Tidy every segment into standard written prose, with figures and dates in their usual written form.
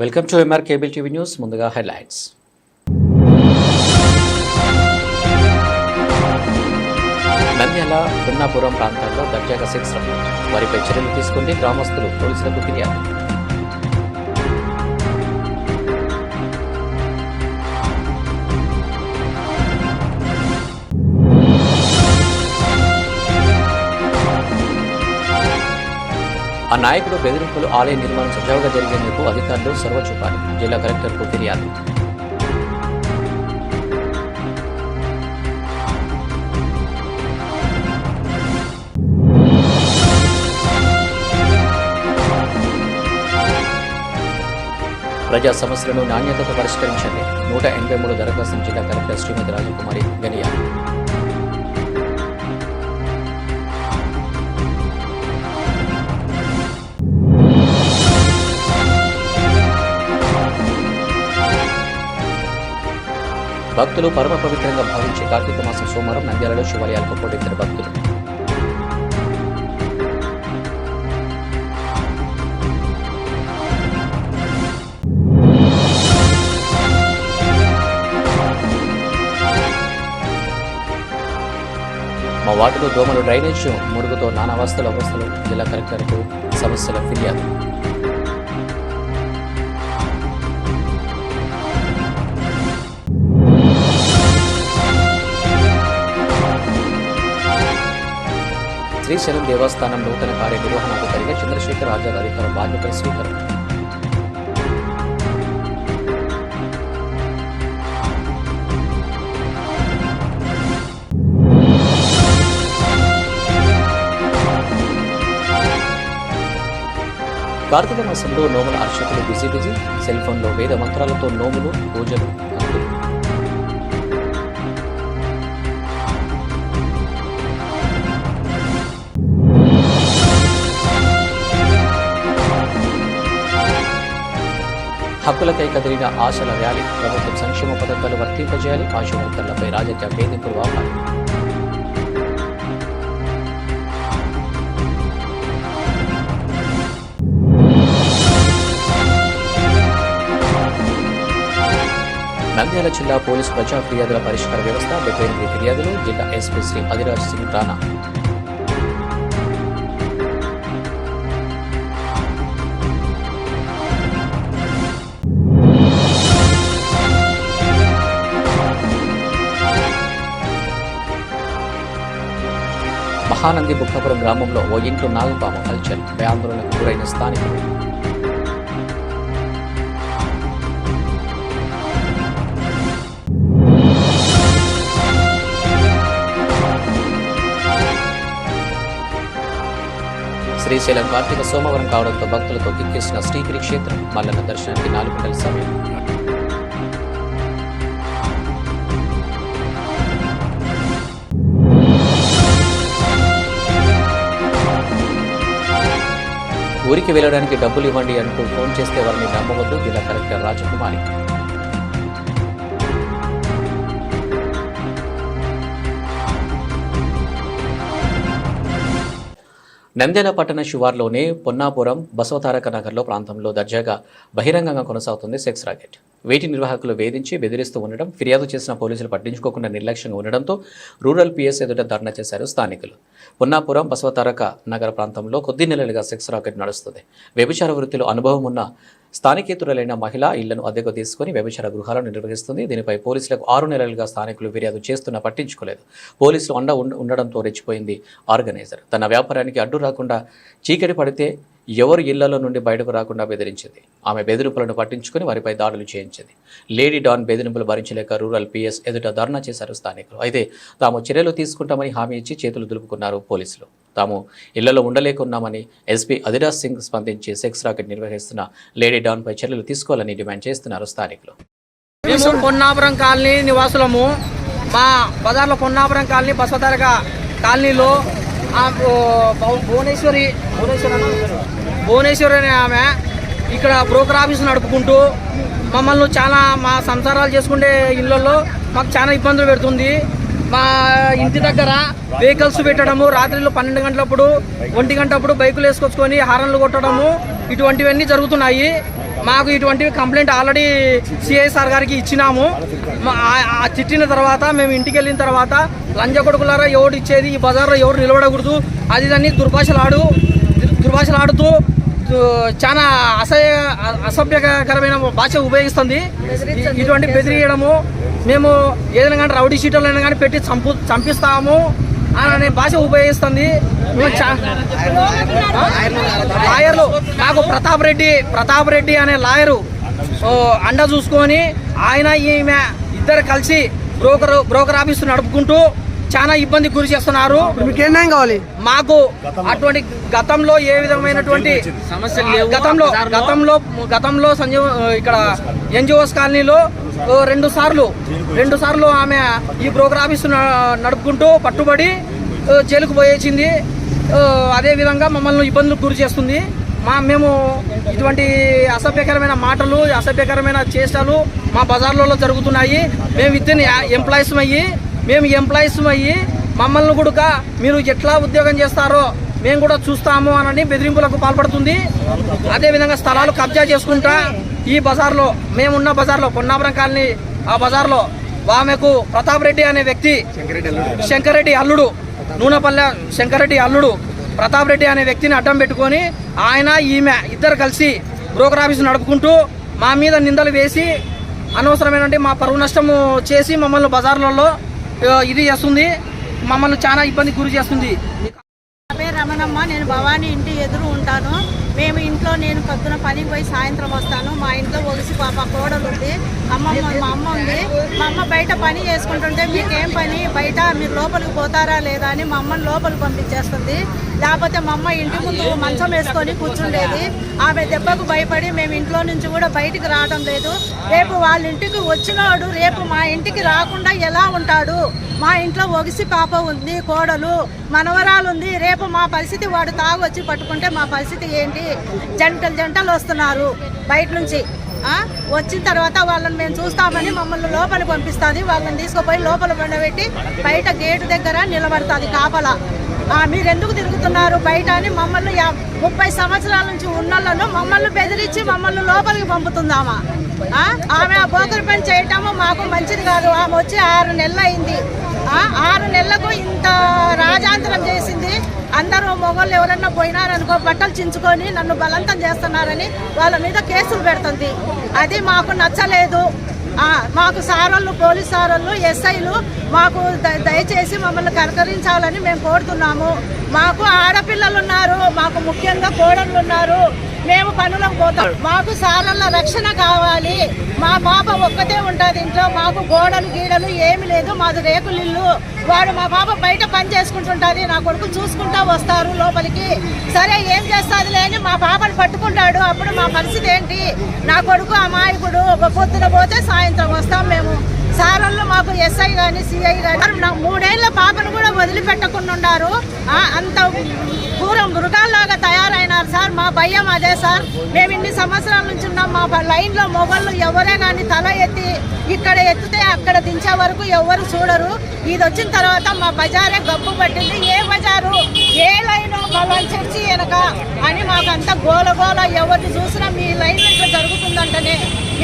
Welcome to MR cable TV news. ముందుగా headlines. Nandyal Punnapuram ప్రాంతాల్లో దర్జాగా సెక్స్ రౌండ్. వారిపై చర్యలు తీసుకుని గ్రామస్తులు పోలీసులకు ఫిర్యాదు. ఆ నాయకుడు బెదిరింపులు ఆలయ నిర్మాణం సజావుగా జరిగేందుకు అధికారులు చొరవ చూపాలి. జిల్లా కలెక్టర్కు ఫిర్యాదు. ప్రజా సమస్యలను నాణ్యతతో పరిష్కరించండి. 183 దరఖాస్తులు జిల్లా కలెక్టర్ శ్రీమతి రాజకుమారి గనియా. భక్తులు పరమ పవిత్రంగా భావించే కార్తీక మాసం సోమవారం నంద్యాలలో శివాలయాలకు పోటెత్తిన భక్తులు. మా వార్డులో దోమలు డ్రైనేజ్ మురుగుతో నానావస్థలు జిల్లా కలెక్టర్కు సమస్యల ఫిర్యాదు. శ్రీశైలం దేవస్థానం నూతన కార్యనిర్వహణాధికారిగా చంద్రశేఖర్ ఆజాద్ అధికార బాధ్యతల స్వీకరణ. కార్తీక మాసంలో నోముల అర్చకులు బిజీ. సెల్ ఫోన్లో వేద మంత్రాలతో నోములు, పూజలు, భక్తులు. హక్కులకై కదిలిన ఆశల ర్యాలీ. ప్రభుత్వం సంక్షేమ పథకాలు వర్తింపజేయాలి. ఆశవర్కర్లపై రాజకీయ వేధింపులు ఆపాలి. నంద్యాల జిల్లా పోలీసు ప్రజా ఫిర్యాదుల పరిష్కార వ్యవస్థ. 78 ఫిర్యాదులు. జిల్లా ఎస్పీ శ్రీ అధిరాజ్ సింగ్ రాణా. మహానంది బుక్కాపురం గ్రామంలో ఓ ఇంట్లో నాగుపాము హల్చల్. భయాందోళనకు గురైన స్థానికులు. శ్రీశైలం కార్తీక సోమవారం కావడంతో భక్తులతో కిక్కేసిన శ్రీగిరి క్షేత్రం. మల్లన్న దర్శనానికి 4 గంటల సమయం. ఊరికి వెళ్లడానికి డబ్బులు ఇవ్వండి అంటూ ఫోన్ చేస్తే వారిని నమ్మవద్దు. జిల్లా కలెక్టర్ రాజకుమారి. నంద్యాల పట్టణ శివార్లోనే పొన్నాపురం బసవతారక నగర్లో ప్రాంతంలో దర్జాగా బహిరంగంగా కొనసాగుతుంది సెక్స్ రాకెట్. వీటి నిర్వాహకులు వేధించి బెదిరిస్తూ ఉండడం, ఫిర్యాదు చేసిన పోలీసులు పట్టించుకోకుండా నిర్లక్ష్యంగా ఉండడంతో రూరల్ పిఎస్ ఎదుట ధర్నా చేశారు స్థానికులు. పొన్నాపురం బసవతారక నగర ప్రాంతంలో కొద్ది నెలలుగా సెక్స్ రాకెట్ నడుస్తుంది. వ్యభిచార వృత్తిలో అనుభవం ఉన్న స్థానికేతరులైన మహిళ ఇళ్లను అద్దెకు తీసుకుని వ్యభిచార గృహాలను నిర్వహిస్తుంది. దీనిపై పోలీసులకు 6 నెలలుగా స్థానికులు ఫిర్యాదు చేస్తున్నా పట్టించుకోలేదు. పోలీసులు ఉండడంతో రెచ్చిపోయింది ఆర్గనైజర్. తన వ్యాపారానికి అడ్డు రాకుండా చీకటి పడితే ఎవరు ఇళ్లలో నుండి బయటకు రాకుండా బెదిరించింది. ఆమె బెదిరింపులను పట్టించుకుని వారిపై దాడులు చేయించింది. లేడీ డాన్ బెదిరింపులు భరించలేక రూరల్ పిఎస్ ఎదుట ధర్నా చేశారు స్థానికులు. అయితే తాము చర్యలు తీసుకుంటామని హామీ ఇచ్చి చేతులు దులుపుకున్నారు పోలీసులు. తాము ఇళ్లలో ఉండలేకున్నామని ఎస్పీ అధిరాజ్ సింగ్ స్పందించి సెక్స్ రాకెట్ నిర్వహిస్తున్న లేడీ డాన్ పై చర్యలు తీసుకోవాలని డిమాండ్ చేస్తున్నారు స్థానికులు. మేము పొన్నాపురం కాలనీ నివాసులము. మా బజార్లో పొన్నాపురం కాలనీ బసవతారక కాలనీలో భువనేశ్వరి అనే ఆమె ఇక్కడ బ్రోకర్ ఆఫీస్ నడుపుకుంటూ మమ్మల్ని చాలా మా సంసారాలు చేసుకుంటే ఇళ్లలో మాకు చాలా ఇబ్బందులు పెడుతుంది. మా ఇంటి దగ్గర వెహికల్స్ పెట్టడము, రాత్రిలో 12 గంటలప్పుడు 1 గంటప్పుడు బైకులు వేసుకొచ్చుకొని హారన్లు కొట్టడము, ఇటువంటివన్నీ జరుగుతున్నాయి. మాకు ఇటువంటి కంప్లైంట్ ఆల్రెడీ సిఐ సార్ గారికి ఇచ్చినాము. ఆ తిట్టిన తర్వాత మేము ఇంటికి వెళ్ళిన తర్వాత లంజ కొడుకులారా ఎవరు ఇచ్చేది, ఈ బజార్లో ఎవరు నిలబడకూడదు, అది దాన్ని దుర్భాషలాడుతూ చాలా అసభ్యకరమైన భాష ఉపయోగిస్తుంది. ఇటువంటి బెదిరియడము, మేము ఏదైనా కానీ రౌడీ షీటర్లైనా కానీ పెట్టి చంపిస్తాము అనే భాష ఉపయోగిస్తుంది. లాయర్లు మాకు ప్రతాప్ రెడ్డి అనే లాయరు అండ చూసుకొని ఆయన ఈమె ఇద్దరు కలిసి బ్రోకర్ ఆఫీస్ నడుపుకుంటూ చాలా ఇబ్బంది గురి చేస్తున్నారు. మీకు ఏం కావాలి? మాకు అటువంటి గతంలో ఏ విధమైనటువంటి గతంలో సంజీవ్ ఇక్కడ ఎన్జిఓస్ కాలనీలో రెండు సార్లు ఆమె ఈ బ్రోకర్ ఆఫీస్ నడుపుకుంటూ పట్టుబడి జైలుకు పోయేసింది. అదేవిధంగా మమ్మల్ని ఇబ్బందులకు గురి చేస్తుంది. మేము ఇటువంటి అసభ్యకరమైన మాటలు, అసభ్యకరమైన చేష్టలు మా బజార్లలో జరుగుతున్నాయి. మేము విత్ ఎంప్లాయీస్ అయ్యి మమ్మల్ని కూడా మీరు ఎట్లా ఉద్యోగం చేస్తారో మేము కూడా చూస్తాము అని బెదిరింపులకు పాల్పడుతుంది. అదేవిధంగా స్థలాలు కబ్జా చేసుకుంటా ఈ బజార్లో, మేమున్న బజార్లో పొన్నాపురం కాలనీ ఆ బజార్లో ఆమెకు ప్రతాప్ రెడ్డి అనే వ్యక్తి, శంకరెడ్డి అల్లుడు, నూనెపల్లె శంకరెడ్డి అల్లుడు ప్రతాప్ రెడ్డి అనే వ్యక్తిని అడ్డం పెట్టుకొని ఆయన ఈమె ఇద్దరు కలిసి బ్రోకర్ ఆఫీస్ నడుపుకుంటూ మా మీద నిందలు వేసి అనవసరమైన మా పరువు నష్టము చేసి మమ్మల్ని బజార్లలో ఇది చేస్తుంది, మమ్మల్ని చాలా ఇబ్బంది గురి చేస్తుంది. రమణమ్మ, నేను భవానీ ఇంటి ఎదురు ఉంటాను. మేము ఇంట్లో నేను పొద్దున పనికి పోయి సాయంత్రం వస్తాను. మా ఇంట్లో ఒలిసి పాప కోడలు ఉంది, మా అమ్మ ఉంది. మా అమ్మ బయట పని చేసుకుంటుంటే మీకేం పని, బయట మీరు లోపలికి పోతారా లేదా అని మా అమ్మని లోపలికి పంపించేస్తుంది. లేకపోతే మా అమ్మ ఇంటి ముందు మంచం వేసుకొని కూర్చుండేది. ఆమె దెబ్బకు భయపడి మేము ఇంట్లో నుంచి కూడా బయటికి రావడం లేదు. రేపు వాళ్ళ ఇంటికి వచ్చినాడు రేపు మా ఇంటికి రాకుండా ఎలా ఉంటాడు? మా ఇంట్లో ఒగిసి పాప ఉంది, కోడలు మనవరాలు ఉంది. రేపు మా పరిస్థితి వాడు తాగొచ్చి పట్టుకుంటే మా పరిస్థితి ఏంటి? జంటలు వస్తున్నారు బయట నుంచి. వచ్చిన తర్వాత వాళ్ళని మేము చూస్తామని మమ్మల్ని లోపల పంపిస్తుంది. వాళ్ళని తీసుకుపోయి లోపల పండబెట్టి బయట గేటు దగ్గర నిలబడుతుంది కాపలా. మీరెందుకు తిరుగుతున్నారు బయట అని మమ్మల్ని 30 సంవత్సరాల నుంచి ఉన్నోళ్ళను మమ్మల్ని బెదిరించి మమ్మల్ని లోపలికి పంపుతుందామా? ఆమె ఆ బోకర్ పని చేయటము మాకు మంచిది కాదు. ఆమె వచ్చి 6 నెలలు అయింది. 6 నెలలకు ఇంత రాజాంతరం చేసింది. అందరూ మొగోళ్ళు ఎవరన్నా పోయినారనుకో బట్టలు చించుకొని నన్ను బలవంతం చేస్తున్నారని వాళ్ళ మీద కేసులు పెడుతుంది. అది మాకు నచ్చలేదు. మాకు సారోళ్ళు, పోలీస్ సారోళ్ళు, ఎస్ఐలు మాకు దయచేసి మమ్మల్ని కనకరించాలని మేము కోరుతున్నాము. మాకు ఆడపిల్లలు ఉన్నారు, మాకు ముఖ్యంగా కోడళ్ళు ఉన్నారు. మేము పనులకు పోతాం. మాకు సారళ్ళ రక్షణ కావాలి. మా పాప ఒక్కతే ఉంటుంది ఇంట్లో. మాకు గోడలు గీడలు ఏమి లేదు. మాది రేకులు ఇల్లు. వాడు మా పాప బయట పని చేసుకుంటుంటుంది. నా కొడుకు చూసుకుంటా వస్తారు లోపలికి. సరే ఏం చేస్తుంది లేని మా పాపను పట్టుకుంటాడు. అప్పుడు మా పరిస్థితి ఏంటి? నా కొడుకు అమాయకుడు. పొద్దున పోతే సాయంత్రం వస్తాం మేము. సారోళ్ళు మాకు ఎస్ఐ కానీ సిఐ కానీ 3 ఏళ్ళ పాపను కూడా వదిలిపెట్టకుండా ఉన్నారు. అంత పూర్వం మృగాల్లాగా తయారైనారు సార్. మా భయం అదే సార్. మేము ఇన్ని సంవత్సరాల నుంచి ఉన్నాం. మా లైన్లో మొగళ్ళు ఎవరే కానీ తల ఎత్తి ఇక్కడ ఎత్తితే అక్కడ దించే వరకు ఎవరు చూడరు. ఇది వచ్చిన తర్వాత మా బజారే గబ్బు పట్టింది. ఏ బజారు, ఏ లైను, పలాన్ చర్చి వెనక అని మాకు అంత గోల. ఎవరిని చూసినా మీ లైన్ ఇట్లా జరుగుతుందంటనే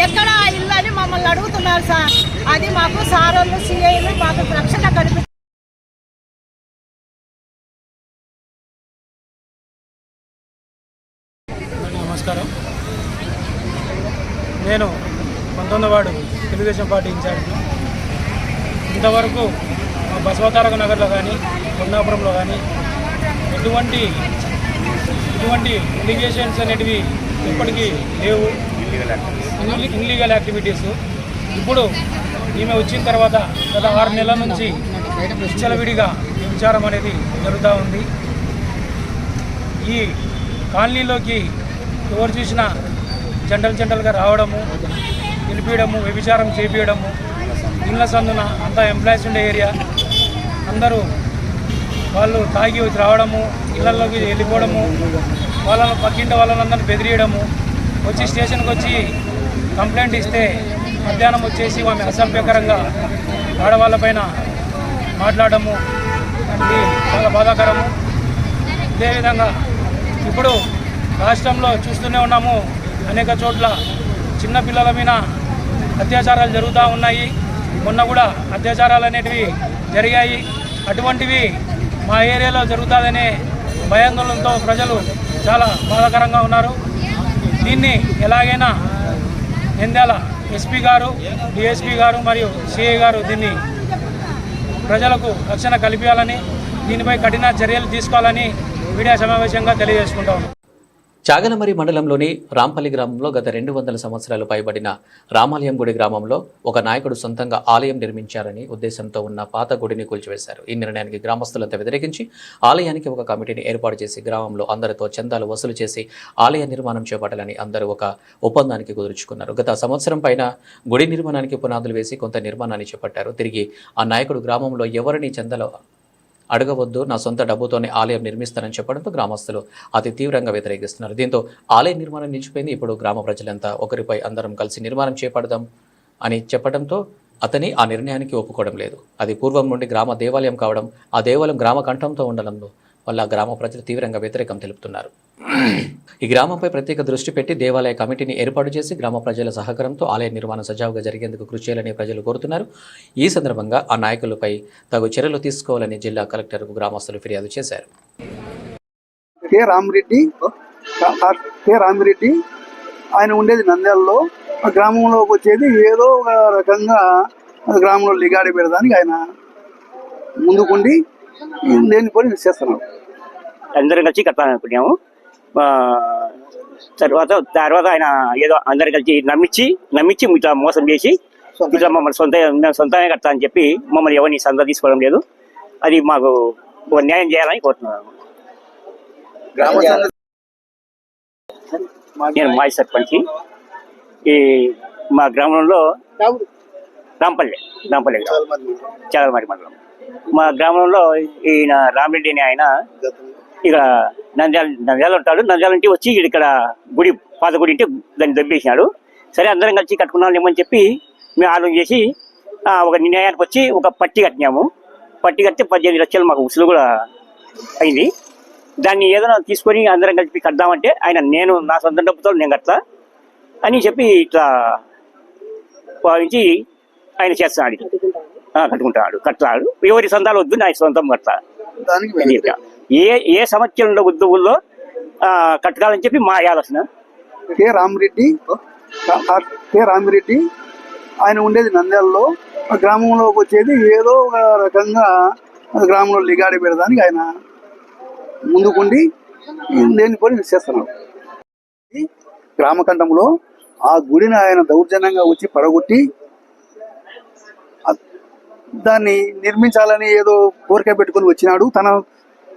ఎక్కడ ఆ ఇల్లు అని మమ్మల్ని అడుగుతున్నారు సార్. అది మాకు సారోళ్ళు, సిఐలు మాకు రక్షణ కల్పి. నమస్కారం. నేను 19వ వార్డు తెలుగుదేశం పార్టీ ఇన్ఛార్జ్. ఇంతవరకు బసవతారక నగర్లో కానీ పొన్నాపురంలో కానీ ఇటువంటి ఎలిగేషన్స్ అనేటివి ఇప్పటికీ లేవు. ఇన్లీగల్ యాక్టివిటీస్. ఇప్పుడు ఈమె వచ్చిన తర్వాత గత 6 నెలల నుంచి విచ్చలవిడిగా విచారం అనేది జరుగుతూ ఉంది. ఈ కాలనీలోకి ఎవరు చూసినా జంటలుగా రావడము, నిలిపేయడము, వ్యభిచారం చేపించడము, ఇళ్ళ సందున అంతా ఎంప్లాయీస్ ఉండే ఏరియా. అందరూ వాళ్ళు తాగి వచ్చి రావడము, ఇళ్లలోకి వెళ్ళిపోవడము, వాళ్ళని పక్కింటి వాళ్ళందరినీ బెదిరియడము, వచ్చి స్టేషన్కి వచ్చి కంప్లైంట్ ఇస్తే మధ్యాహ్నం వచ్చేసి ఆమె అసభ్యకరంగా ఆడవాళ్ళపైన మాట్లాడము, ఇది చాలా బాధాకరము. అదేవిధంగా ఇప్పుడు రాష్ట్రంలో చూస్తూనే ఉన్నాము, అనేక చోట్ల చిన్నపిల్లల మీద అత్యాచారాలు జరుగుతూ ఉన్నాయి. మొన్న కూడా అత్యాచారాలు అనేటివి జరిగాయి. అటువంటివి మా ఏరియాలో జరుగుతుందనే భయాందోళనతో ప్రజలు చాలా బాధాకరంగా ఉన్నారు. దీన్ని ఎలాగైనా నంద్యాల ఎస్పీ గారు, డిఎస్పీ గారు మరియు సిఐ గారు దీన్ని ప్రజలకు రక్షణ కల్పించాలని, దీనిపై కఠిన చర్యలు తీసుకోవాలని మీడియా సమావేశంగా తెలియజేసుకుంటాము. చాగలమరి మండలంలోని రాంపల్లి గ్రామంలో గత 200 సంవత్సరాలు పైబడిన రామాలయం గుడి గ్రామంలో ఒక నాయకుడు సొంతంగా ఆలయం నిర్మించారని ఉద్దేశంతో ఉన్న పాత గుడిని కూల్చివేశారు. ఈ నిర్ణయానికి గ్రామస్తులంతా వ్యతిరేకించి ఆలయానికి ఒక కమిటీని ఏర్పాటు చేసి గ్రామంలో అందరితో చందాలు వసూలు చేసి ఆలయ నిర్మాణం చేపట్టాలని అందరూ ఒక ఒప్పందానికి కుదుర్చుకున్నారు. గత సంవత్సరం పైన గుడి నిర్మాణానికి పునాదులు వేసి కొంత నిర్మాణాన్ని చేపట్టారు. తిరిగి ఆ నాయకుడు గ్రామంలో ఎవరిని చందాలు అడగవద్దు, నా సొంత డబ్బుతోనే ఆలయం నిర్మిస్తానని చెప్పడంతో గ్రామస్తులు అతి తీవ్రంగా వ్యతిరేకిస్తున్నారు. దీంతో ఆలయ నిర్మాణం నిలిచిపోయింది. ఇప్పుడు గ్రామ ప్రజలంతా ఒకరిపై అందరం కలిసి నిర్మాణం చేపడదాం అని చెప్పడంతో అతని ఆ నిర్ణయానికి ఒప్పుకోవడం లేదు. అది పూర్వం నుండి గ్రామ దేవాలయం కావడం, ఆ దేవాలయం గ్రామ కంఠంతో ఉండడంలో వల్ల గ్రామ ప్రజలు తీవ్రంగా వ్యతిరేకం తెలుపుతున్నారు. ఈ గ్రామంపై ప్రత్యేక దృష్టి పెట్టి దేవాలయ కమిటీని ఏర్పాటు చేసి గ్రామ ప్రజల సహకారంతో ఆలయ నిర్మాణం సజావుగా జరిగేందుకు కృషి చేయాలని ప్రజలు కోరుతున్నారు. ఈ సందర్భంగా ఆ నాయకులపై తగు చర్యలు తీసుకోవాలని జిల్లా కలెక్టర్కు గ్రామస్తులు ఫిర్యాదు చేశారు. కె రామిరెడ్డి ఆయన ఉండేది నంద్యాలలో. ఆ గ్రామంలోకి వచ్చేది ఏదో ఒక రకంగా గ్రామంలో లిగాడి పెడదానికి ఆయన ముందుకుండి లేని పని చేస్తున్నాం. అందరం కలిసి కట్టాలనుకున్నాము. తర్వాత ఆయన ఏదో అందరు కలిసి నమ్మించి ఇట్లా మోసం చేసి ఇట్లా మమ్మల్ని సొంతంగా కడతా అని చెప్పి మమ్మల్ని ఎవరిని సంద తీసుకోవడం లేదు. అది మాకు న్యాయం చేయాలని కోరుతున్నాను. నేను మాజీ సర్పంచ్. ఈ మా గ్రామంలో రాంపల్లి చాగలమరి మండలం. మా గ్రామంలో ఈయన రామిరెడ్డి అని ఆయన ఇక్కడ నంద్యాల ఉంటాడు. నంద్యాల నుంచి వచ్చి ఇక్కడ గుడి, పాత గుడి ఉంటే దాన్ని దెబ్బేసినాడు. సరే అందరం కలిసి కట్టుకున్నాం ఏమని చెప్పి మేము ఆలోచన చేసి ఒక నిర్ణయానికి వచ్చి ఒక పట్టి కట్టినాము. పట్టి కడితే 18 లక్షలు మాకు ఉసులు కూడా అయింది. దాన్ని ఏదైనా తీసుకొని అందరం కలిసి కడదామంటే ఆయన నేను నా సొంత డబ్బుతో నేను కడతా అని చెప్పి ఇట్లా భావించి ఆయన చేస్తున్నాడు, కడతాడు. ఎవరి సొంతాలు వద్దు, నా సొంతం కడతా. ఏ సంవత్సరంలో ఉద్యోగుల్లో కట్టాలని చెప్పి మా ఆలోచన. కె రామిరెడ్డి ఆయన ఉండేది నంద్యాలలో. ఆ గ్రామంలోకి వచ్చేది ఏదో ఒక రకంగా గ్రామంలో లిగాడి పెడదానికి ఆయన ముందుకుండి లేని పని చేస్తున్నాడు. గ్రామకంఠంలో ఆ గుడిని ఆయన దౌర్జన్యంగా వచ్చి పడగొట్టి దాన్ని నిర్మించాలని ఏదో కోరిక పెట్టుకుని వచ్చినాడు. తన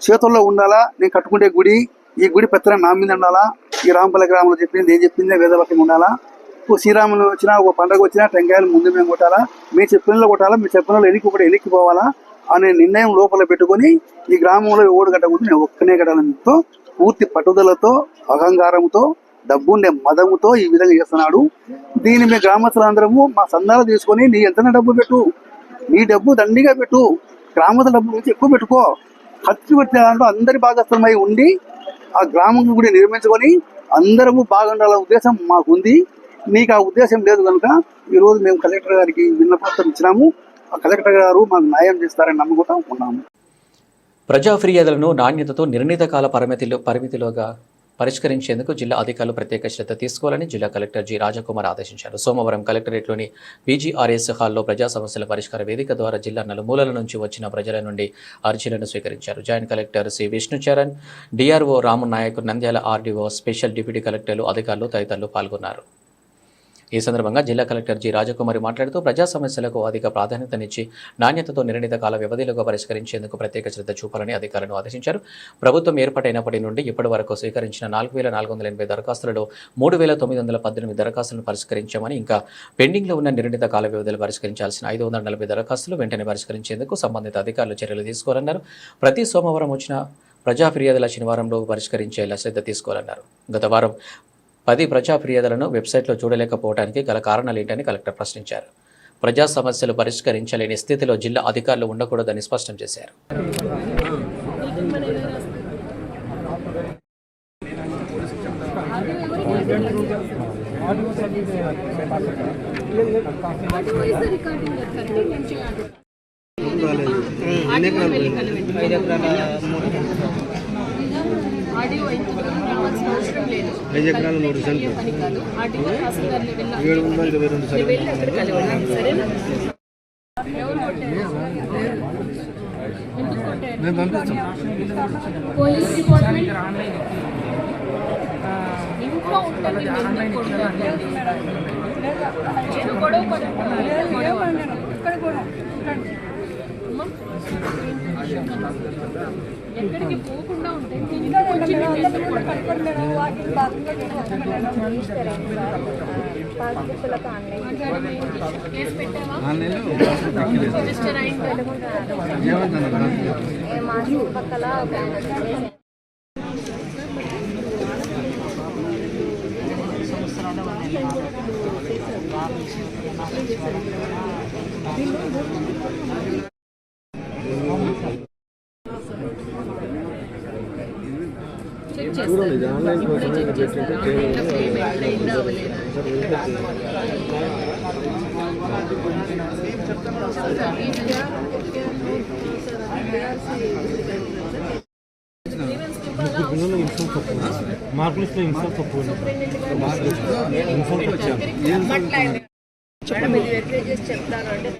చేతుల్లో ఉండాలా, నేను కట్టుకుంటే గుడి, ఈ గుడి పెత్తనం నా మీద ఉండాలా, ఈ రాంపల్లి గ్రామంలో చెప్పింది ఏం చెప్పిందే వేదవాక్యం ఉండాలా, ఓ శ్రీరాములు వచ్చినా ఒక పండుగ వచ్చినా టెంకాయలు ముందు మేము కొట్టాలా, మీ చెప్పినలో కొట్టాలా, మీ చెప్పినలో ఎలిక్కిపోవాలా అనే నిర్ణయం లోపల పెట్టుకొని ఈ గ్రామంలో ఓడు కట్టకూడదు, నేను ఒక్కనే కట్టాలతో పూర్తి పట్టుదలతో అహంకారంతో డబ్బుండే మదముతో ఈ విధంగా చేస్తున్నాడు. దీన్ని మేము గ్రామస్తులందరము మా సందాలు తీసుకొని నీ ఎంత డబ్బు పెట్టు, నీ డబ్బు దండిగా పెట్టు, గ్రామస్తుల డబ్బు నుంచి ఎక్కువ పెట్టుకో, ఖర్చు పెట్టే దాంట్లో అందరి భాగస్థమై ఉండి ఆ గ్రామం కూడా నిర్మించుకొని అందరము బాగుండాలనే ఉద్దేశం మాకు ఉంది. నీకు ఆ ఉద్దేశం లేదు కనుక ఈరోజు మేము కలెక్టర్ గారికి విన్నపత్రం ఇచ్చినాము. ఆ కలెక్టర్ గారు మాకు న్యాయం చేస్తారని నమ్ముకుంటూ ఉన్నాము. ప్రజా ఫిర్యాదులను నాణ్యతతో నిర్ణీత కాల పరిమితిలోగా పరిష్కరించేందుకు జిల్లా అధికారులు ప్రత్యేక శ్రద్ధ తీసుకోవాలని జిల్లా కలెక్టర్ జి రాజకుమార్ ఆదేశించారు. సోమవారం కలెక్టరేట్లోని పీజీఆర్ఎస్ హాల్లో ప్రజా సమస్యల పరిష్కార వేదిక ద్వారా జిల్లా నలుమూలల నుంచి వచ్చిన ప్రజల నుండి అర్జీలను స్వీకరించారు. Joint collector C Vishnucharan, DRO Ramanayak, Nandyal RDO, special deputy కలెక్టర్లు, అధికారులు తదితరులు పాల్గొన్నారు. ఈ సందర్భంగా జిల్లా కలెక్టర్ జి రాజకుమారి మాట్లాడుతూ ప్రజా సమస్యలకు అధిక ప్రాధాన్యతనిచ్చి నాణ్యతతో నిర్ణీత కాల వ్యవధిలోగా పరిష్కరించేందుకు ప్రత్యేక శ్రద్ధ చూపాలని అధికారులను ఆదేశించారు. ప్రభుత్వం ఏర్పాటైనప్పటి నుండి ఇప్పటి వరకు స్వీకరించిన 4480 దరఖాస్తులలో 3918 దరఖాస్తులను పరిష్కరించామని, ఇంకా పెండింగ్లో ఉన్న నిర్ణీత కాల వ్యవధిలో పరిష్కరించాల్సిన 540 దరఖాస్తులు వెంటనే పరిష్కరించేందుకు సంబంధిత అధికారులు చర్యలు తీసుకోవాలన్నారు. ప్రతి సోమవారం వచ్చిన ప్రజా ఫిర్యాదుల శనివారంలో పరిష్కరించేలా శ్రద్ధ తీసుకోవాలన్నారు. గత వారం 10 ప్రజా ఫిర్యాదులను వెబ్సైట్లో చూడలేకపోవడానికి గల కారణాలేంటని కలెక్టర్ ప్రశ్నించారు. ప్రజా సమస్యలు పరిష్కరించలేని స్థితిలో జిల్లా అధికారులు ఉండకూడదని స్పష్టం చేశారు. పోలీస్ డిపార్ట్మెంట్ ఇంట్లో ఉంటుంది గొడవ ఎక్కడికి పోకుండా ఉంటే కేసు పెట్టావా రిజిస్టర్ అయిందా చెక్ చేస్తారు చెక్ చేస్తారు పేమెంట్ అయిందా అవ్వలేదా చెప్తాను అంటే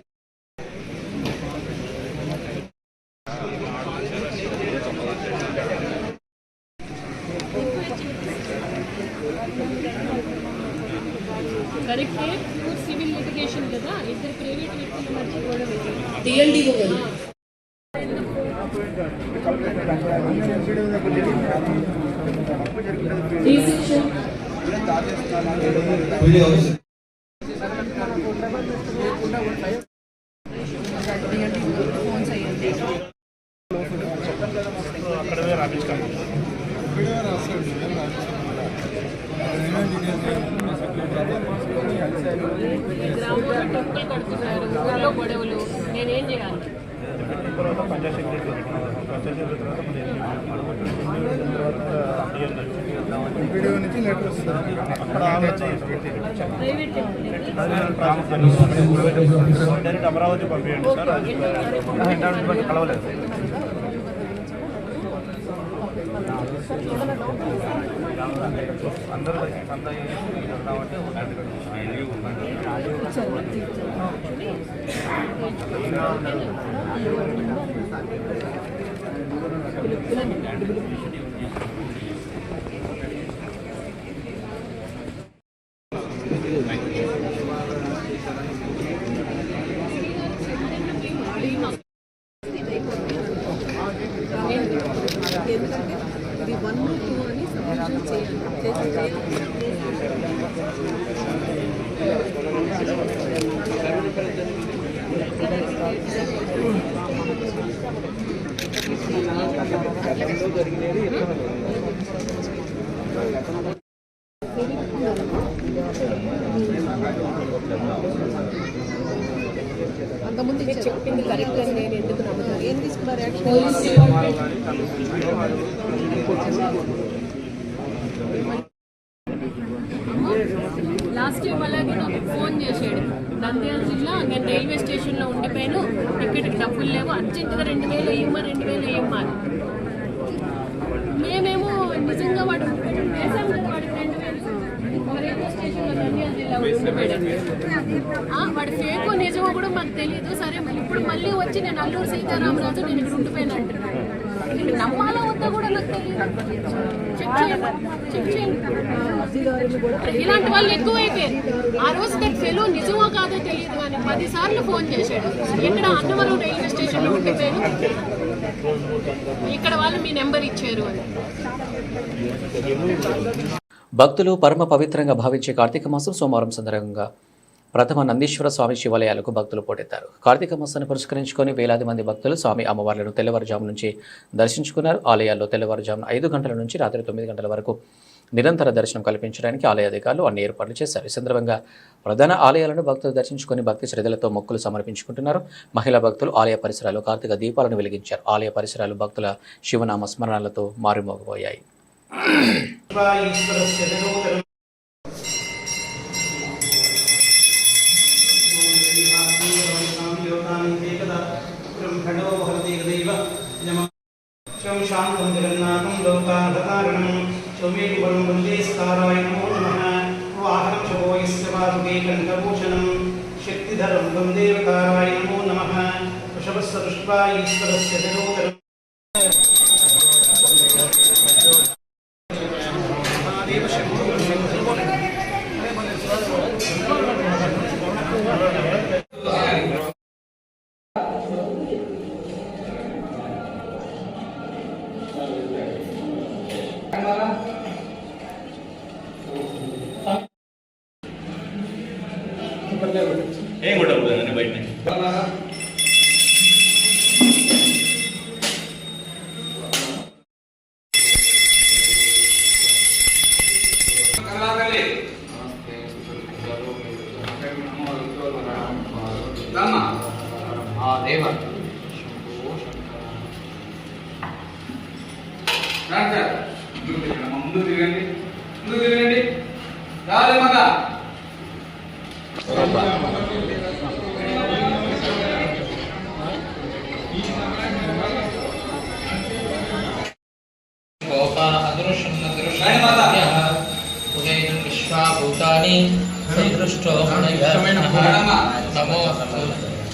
కరెక్టే సివిల్ లిటిగేషన్ కదా ఇద్దరు ప్రైవేట్ వ్యక్తుల మధ్య గొడవ ఫోన్స్ అయ్యండి గ్రామంలో టెంపుల్ కడుతున్నారు ఊళ్ళో గొడవలు నేనేం చేయాలి ప్రైవేట్ టెంపుల్ అమరావతి పంపించండి సార్ కలవలేదు అందరూ ఎందుకంటే ఇది 1 2 అని సబ్మిషన్ చేయాలి అంతకుముందు చెప్పింది కరెక్ట్ అని నేను ఎందుకు నమ్ముతాను ఏం తీసుకున్నారు లాస్ట్ టైం అలాగే నాకు ఫోన్ చేశాడు నంద్యాల జిల్లా నేను రైల్వే స్టేషన్లో ఉండిపోయాను టికెట్కి డబ్బులు లేవు అర్జెంటుగా 2000 ఇవ్వమా మేమేమో నిజంగా వాడు వేసాం కదా వాడికి 2000 రైల్వే స్టేషన్లో నంద్యాల జిల్లా ఉండిపోయాడు వాడి ఫేకో నిజమో కూడా మాకు తెలియదు సరే ఇప్పుడు మళ్ళీ వచ్చి నేను అల్లూరు సీతారామరాజు నేను ఇక్కడ ఉండిపోయాను అంటున్నాను ఇది నమ్మాలా వద్దా కూడా నాకు తెలియదు చెక్ చేయండి ఇలాంటి వాళ్ళు ఎక్కువైపోయారు ఆ రోజు దాని ఫెలో నిజమో కాదో తెలియదు కానీ 10 సార్లు ఫోన్ చేశాడు ఇక్కడ అన్నవరం రైల్వే స్టేషన్లో ఉండిపోయాను ఇక్కడ వాళ్ళు మీ నెంబర్ ఇచ్చారు అని భక్తులు పరమ పవిత్రంగా భావించే కార్తీక మాసం సోమవారం సందర్భంగా ప్రథమ నందీశ్వర స్వామి శివాలయాలకు భక్తులు పోటెత్తారు. కార్తీక మాసాన్ని పురస్కరించుకొని వేలాది మంది భక్తులు స్వామి అమ్మవార్లను తెల్లవారుజాము నుంచి దర్శించుకున్నారు. ఆలయాల్లో తెల్లవారుజామున 5 గంటల నుంచి రాత్రి 9 గంటల వరకు నిరంతర దర్శనం కల్పించడానికి ఆలయ అధికారులు అన్ని ఏర్పాట్లు చేశారు. ఈ సందర్భంగా ప్రధాన ఆలయాలను భక్తులు దర్శించుకొని భక్తి శ్రద్ధలతో మొక్కులు సమర్పించుకుంటున్నారు. మహిళా భక్తులు ఆలయ పరిసరాల్లో కార్తీక దీపాలను వెలిగించారు. ఆలయ పరిసరాలు భక్తుల శివనామ స్మరణలతో మారుమోగిపోయాయి. कारणं चौमेकुवरं वन्दे स्काराय नमो नमः वाहनं शोभयस्य वासुके कण्ठभूषणं शक्तिधरं वन्दे वकाराय नमो नमः वृषभस्य दृष्ट्वा ईश्वरस्य जलोदरम् ఏం కూడా బయట ముందు తిరగండి రాలే మగ విశ్వాభూతాని సందృష్టో నమోస్తు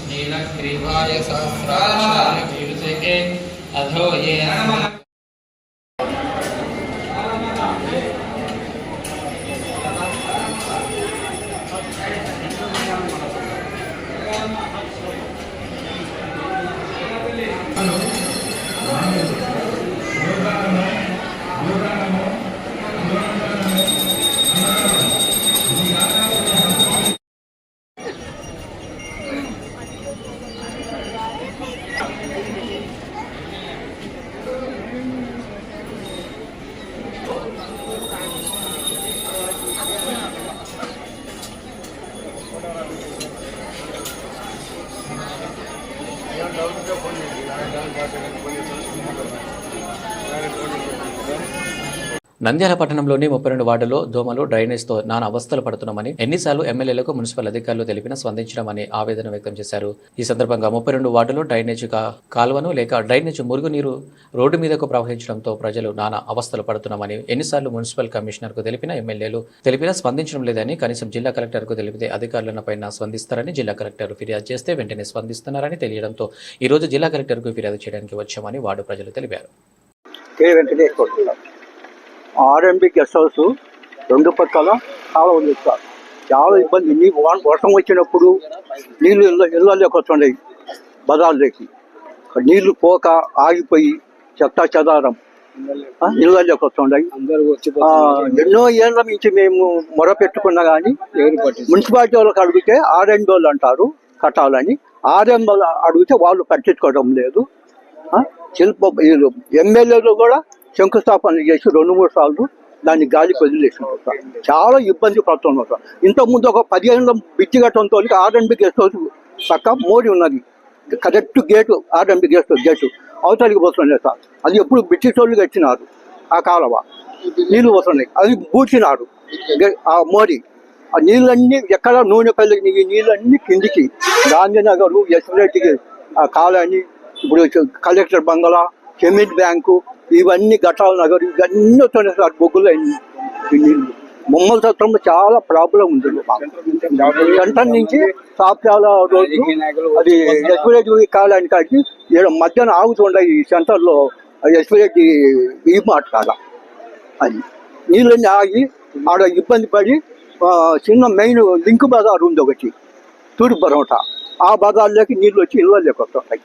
నీలగ్రీవాయ సహస్రాక్షే అధో ఏ నంద్యాల పట్టణంలోని 32 వార్డుల్లో దోమలు డ్రైనేజ్తో నానా అవస్థలు పడుతున్నామని ఎన్నిసార్లు ఎమ్మెల్యేలకు మున్సిపల్ అధికారులు తెలిపినా స్పందించడమని ఆవేదన వ్యక్తం చేశారు. ఈ సందర్భంగా 32 వార్డులో డ్రైనేజ్ కాలువను లేక డ్రైనేజ్ మురుగునీరు రోడ్డు మీదకు ప్రవహించడంతో ప్రజలు నానా అవస్థలు పడుతున్నామని ఎన్నిసార్లు మున్సిపల్ కమిషనర్కు తెలిపినా ఎమ్మెల్యేలు తెలిపినా స్పందించడం లేదని కనీసం జిల్లా కలెక్టర్కు తెలిపితే అధికారులపైన స్పందిస్తారని జిల్లా కలెక్టర్ ఫిర్యాదు చేస్తే వెంటనే స్పందిస్తున్నారని తెలియడంతో ఈ రోజు జిల్లా కలెక్టర్కు ఫిర్యాదు చేయడానికి వచ్చామని వార్డు ప్రజలు తెలిపారు. ఆర్ఎంబి గెస్ట్ హౌస్ 2 పక్కల కాలువ ఉంది సార్. చాలా ఇబ్బంది. వర్షం వచ్చినప్పుడు నీళ్లు ఇళ్ళలోకి వస్తుండయి, బజార్లోకి నీళ్లు పోక ఆగిపోయి చెత్త చెదారం ఇళ్ళలోకి వస్తుండయి. ఎన్నో ఏళ్ళ నుంచి మేము మొరపెట్టుకున్నా కానీ మున్సిపాలిటీ వాళ్ళకి అడిగితే ఆర్ఎంబి వాళ్ళు అంటారు కట్టాలని. ఆర్ఎంబి వాళ్ళు అడిగితే వాళ్ళు పట్టించుకోవడం లేదు. ఎమ్మెల్యేలు కూడా శంకుస్థాపన చేసి 2-3 సార్లు దాన్ని గాలి వదిలేసినారు సార్. చాలా ఇబ్బంది పడుతున్నాం సార్. ఇంతకుముందు ఒక 10 ఏళ్ళ బిడ్డి కట్టడంతో ఆర్ఎంబి గెస్ట్ హౌస్ పక్క మోడి ఉన్నది. కరెక్ట్ గేటు ఆర్ఎంబి గెస్ట్ అవతలికి పోతున్నాయి సార్. అది ఎప్పుడు బ్రిటిష్ వాళ్ళు కట్టినారు. ఆ కాలువ నీళ్లు పోతున్నాయి, అది పూడ్చినారు ఆ మోడి. ఆ నీళ్ళన్నీ ఎక్కడ నూనెపల్లి ఈ నీళ్ళన్నీ కిందికి గాంధీనగర్ ఎస్రెడ్డికి ఆ కాలనీ, ఇప్పుడు కలెక్టర్ బంగ్లా, సిమెంట్ బ్యాంకు, ఇవన్నీ ఘటాల నగర్ ఇవన్నీ వస్తున్నాయి సార్. బొగ్గులు నీళ్ళు బొమ్మల సత్రంలో చాలా ప్రాబ్లం ఉంది. సెంటర్ నుంచి సాప్యాల రోడ్డు అది ఎస్పిరెడ్డి కాలానికి కాడికి మధ్యాహ్నం ఆగుతుండే ఈ సెంటర్లో ఎస్పిరెడ్డి ఈ మాట కాల అది నీళ్ళన్నీ ఆగి ఆడ ఇబ్బంది పడి చిన్న మెయిన్ లింక్ బజార్ ఉంది ఒకటి తూర్పు బరోటా. ఆ బజార్లోకి నీళ్ళు వచ్చి ఇళ్ళలోకి వస్తుంటాయి.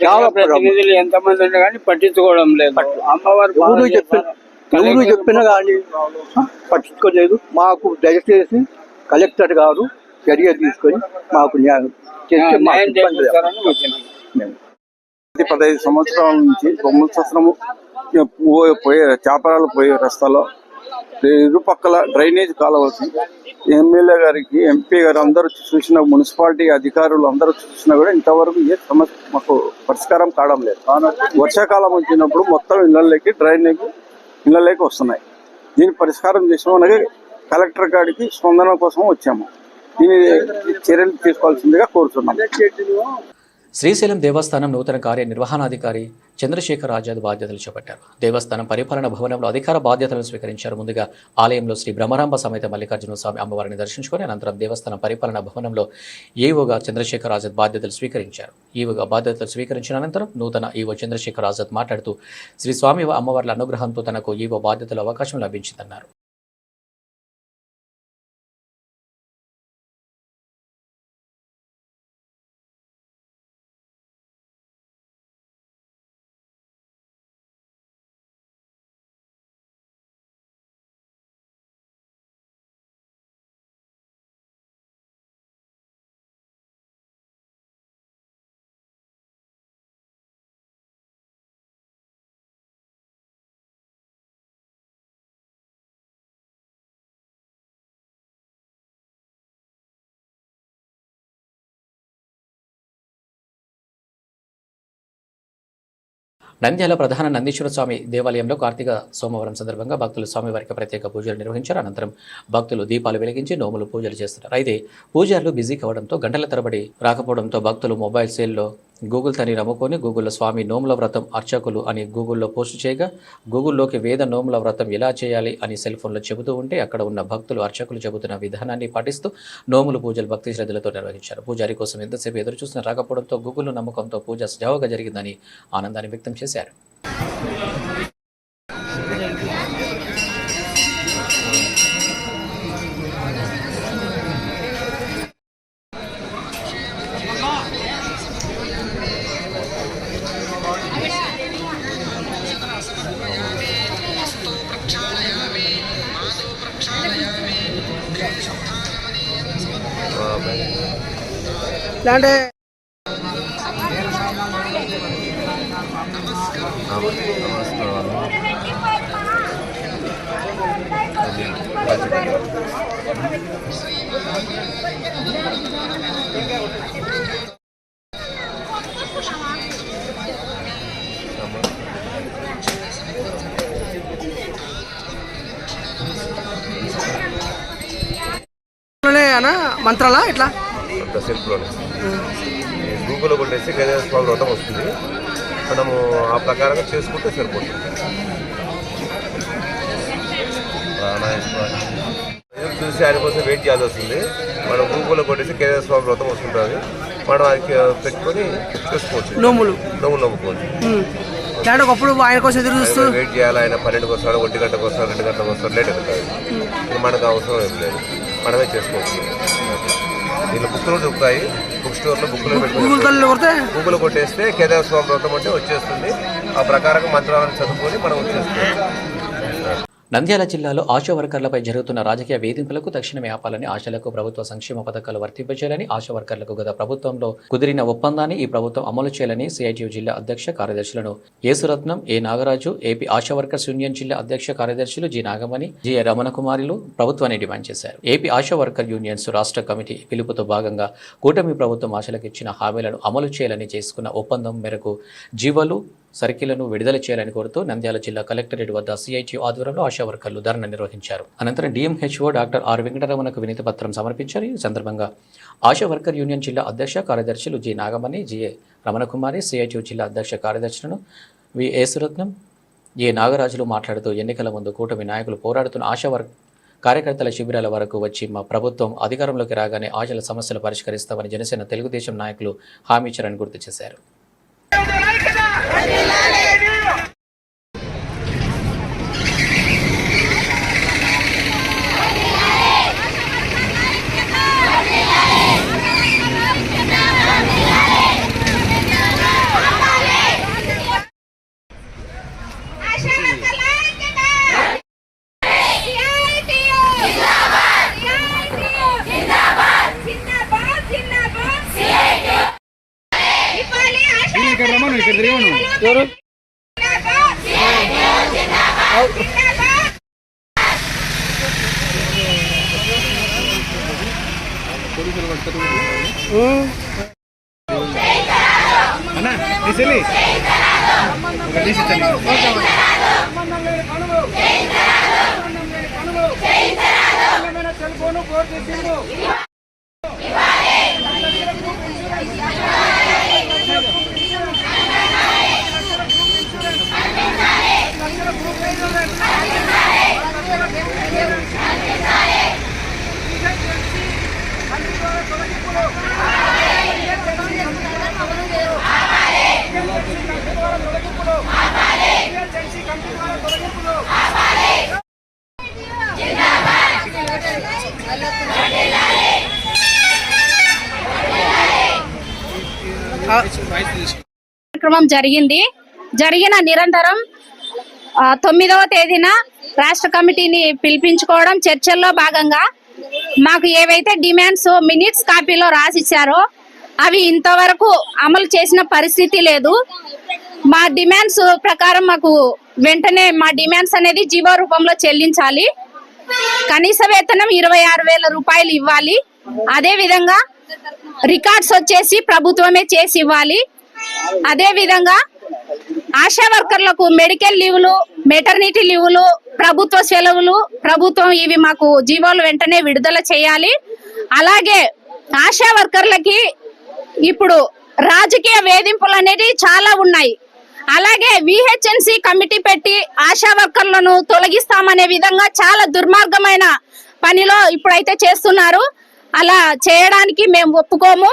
చాలా ప్రతినిధులు ఎంతమంది ఉన్నా కానీ పట్టించుకోవడం లేదు. అమ్మవారు ఎవరు చెప్పినా కానీ పట్టించుకోలేదు. మాకు దయచేసి కలెక్టర్ గారు చర్య తీసుకొని మాకు న్యాయం చేస్తే 15 సంవత్సరాల నుంచి బొమ్మల సత్రము పోయే చేపరాలు పోయే రస్తాలో ఇరుపక్కల డ్రైనేజ్ కాలవలసి ఎమ్మెల్యే గారికి, ఎంపీ గారు అందరూ చూసిన, మున్సిపాలిటీ అధికారులు అందరూ చూసినా కూడా ఇంతవరకు ఏ సమస్య మాకు పరిష్కారం కావడం లేదు. వర్షాకాలం వచ్చినప్పుడు మొత్తం ఇళ్లలోకి డ్రైనేజ్ ఇళ్లలోకి వస్తున్నాయి. దీన్ని పరిష్కారం చేసామనగా కలెక్టర్ గారికి స్పందన కోసం వచ్చాము. దీని చర్యలు తీసుకోవాల్సిందిగా కోరుతున్నాం. శ్రీశైలం దేవస్థానం నూతన కార్యనిర్వహణాధికారి చంద్రశేఖర్ ఆజాద్ బాధ్యతలు చేపట్టారు. దేవస్థానం పరిపాలన భవనంలో అధికార బాధ్యతలను స్వీకరించారు. ముందుగా ఆలయంలో శ్రీ బ్రహ్మరాంబ సమేత మల్లికార్జున స్వామి అమ్మవారిని దర్శించుకొని అనంతరం దేవస్థానం పరిపాలన భవనంలో ఈవోగా చంద్రశేఖర్ ఆజాద్ బాధ్యతలు స్వీకరించారు. ఈవోగా బాధ్యతలు స్వీకరించిన అనంతరం నూతన ఈవో చంద్రశేఖర్ ఆజాద్ మాట్లాడుతూ శ్రీ స్వామి అమ్మవార్ల అనుగ్రహంతో తనకు ఈవో బాధ్యతల అవకాశం లభించిందన్నారు. నంద్యాల ప్రధాన నందీశ్వర స్వామి దేవాలయంలో కార్తీక సోమవారం సందర్భంగా భక్తులు స్వామివారికి ప్రత్యేక పూజలు నిర్వహించారు. అనంతరం భక్తులు దీపాలు వెలిగించి నోములు పూజలు చేస్తున్నారు. అయితే పూజారులు బిజీ కావడంతో గంటల తరబడి రాకపోవడంతో భక్తులు మొబైల్ సేల్లో గూగుల్ తని నమ్ముకొని గూగుల్లో స్వామి నోముల వ్రతం అర్చకులు అని గూగుల్లో పోస్టు చేయగా గూగుల్లోకి వేద నోముల వ్రతం ఎలా చేయాలి అని సెల్ ఫోన్లో చెబుతూ ఉంటే అక్కడ ఉన్న భక్తులు అర్చకులు చెబుతున్న విధానాన్ని పాటిస్తూ నోములు పూజలు భక్తి శ్రద్ధలతో నిర్వహించారు. పూజారి కోసం ఎంతసేపు ఎదురు చూసిన రాకపోవడంతో గూగుల్ నమ్మకంతో పూజ సజావుగా జరిగిందని ఆనందాన్ని వ్యక్తం చేశారు. ఇలాంటి మంత్రాలా ఇట్లా సెల్ఫ్లోనే గూగుల్లో కొట్టేసి గజేంద్ర స్వామి వ్రతం వస్తుంది. మనము ఆ ప్రకారంగా చేసుకుంటే సరిపోతుంది. ఎదురు చూసి ఆయన కోసం వెయిట్ చేయాల్సి వస్తుంది. మనం గూగుల్లో కొట్టేసి గజేంద్ర స్వామి వ్రతం వస్తుంటుంది. మనం అది పెట్టుకొని చేసుకోవచ్చు. నోములు నమ్ముకోవచ్చు. ఒకప్పుడు ఆయన కోసం ఎదురు చూస్తూ వెయిట్ చేయాలి. ఆయన 12కి వస్తాడు, 1 గంటకు వస్తాడు, 2 గంటలకు వస్తాడు, లేట్ అవుతుంది. మనకు అవసరం ఏం లేదు, మనమే చేసుకోవచ్చు. దీనిలో బుక్కులు దొరుకుతాయి. బుక్ స్టోర్లో బుక్కులు గూగుల్ కొట్టేస్తే కేదార స్వామి వ్రతం అంటే వచ్చేస్తుంది. ఆ ప్రకారంగా మంత్రాలను చదువుకొని మనం వచ్చేసుకోవచ్చు. నంద్యాల జిల్లాలో ఆశా వర్కర్లపై జరుగుతున్న రాజకీయ వేధింపులకు తక్షణమే ఆపాలని, ఆశలకు ప్రభుత్వ సంక్షేమ పథకాలు వర్తింపచేయాలని, ఆశా వర్కర్లకు గత ప్రభుత్వంలో కుదిరిన ఒప్పందాన్ని ఈ ప్రభుత్వం అమలు చేయాలని సిఐటియు జిల్లా అధ్యక్ష కార్యదర్శులను Yesuratnam, A Nagaraju, AP ASHA workers union జిల్లా అధ్యక్ష కార్యదర్శులు జి నాగమణి, జి రమణకుమారులు ప్రభుత్వాన్ని డిమాండ్ చేశారు. ఏపీ ఆశా వర్కర్ యూనియన్స్ రాష్ట్ర కమిటీ పిలుపుతో భాగంగా కూటమి ప్రభుత్వం ఆశలకు ఇచ్చిన హామీలను అమలు చేయాలని చేసుకున్న ఒప్పందం మేరకు జీవోలు సర్కిళ్లను విడుదల చేయాలని కోరుతూ నంద్యాల జిల్లా కలెక్టరేట్ వద్ద సిఐటియు ఆధ్వర్యంలో ఆశా వర్కర్లు ధర్నా నిర్వహించారు. అనంతరం డిఎంహెచ్ఓ డాక్టర్ ఆర్ వెంకటరమణకు వినతి పత్రం సమర్పించారు. ఈ సందర్భంగా ఆశా వర్కర్ యూనియన్ జిల్లా అధ్యక్ష కార్యదర్శులు G Nagamani, GA Ramanakumari, CITU జిల్లా అధ్యక్ష కార్యదర్శులను వి యేసురత్నం, ఏ నాగరాజులు మాట్లాడుతూ ఎన్నికల ముందు కూటమి నాయకులు పోరాడుతున్న ఆశా కార్యకర్తల శిబిరాల వరకు వచ్చి మా ప్రభుత్వం అధికారంలోకి రాగానే ఆశల సమస్యలు పరిష్కరిస్తామని జనసేన తెలుగుదేశం నాయకులు హామీ ఇచ్చారని గుర్తు చేశారు. కార్యక్రమం జరిగిన నిరంతరం 9వ తేదీన రాష్ట్ర కమిటీని పిలిపించుకోవడం, చర్చల్లో భాగంగా మాకు ఏవైతే డిమాండ్స్ మినిట్స్ కాపీలో రాసిచ్చారో అవి ఇంతవరకు అమలు చేసిన పరిస్థితి లేదు. మా డిమాండ్స్ ప్రకారం మాకు వెంటనే మా డిమాండ్స్ అనేది జీవో రూపంలో చెల్లించాలి. కనీస వేతనం 26,000 రూపాయలు ఇవ్వాలి. అదే విధంగా రికార్డ్స్ వచ్చేసి ప్రభుత్వమే చేసి ఇవ్వాలి. అదే విధంగా ఆశా వర్కర్లకు మెడికల్ లీవులు, మెటర్నిటీ లీవులు, ప్రభుత్వ సెలవులు ప్రభుత్వం ఇవి మాకు జీవోలు వెంటనే విడుదల చేయాలి. అలాగే ఆశా వర్కర్లకి ఇప్పుడు రాజకీయ వేధింపులు అనేది చాలా ఉన్నాయి. అలాగే విహెచ్ఎన్సి కమిటీ పెట్టి ఆశా వర్కర్లను తొలగిస్తామనే విధంగా చాలా దుర్మార్గమైన పనిలో ఇప్పుడైతే చేస్తున్నారు. అలా చేయడానికి మేము ఒప్పుకోము.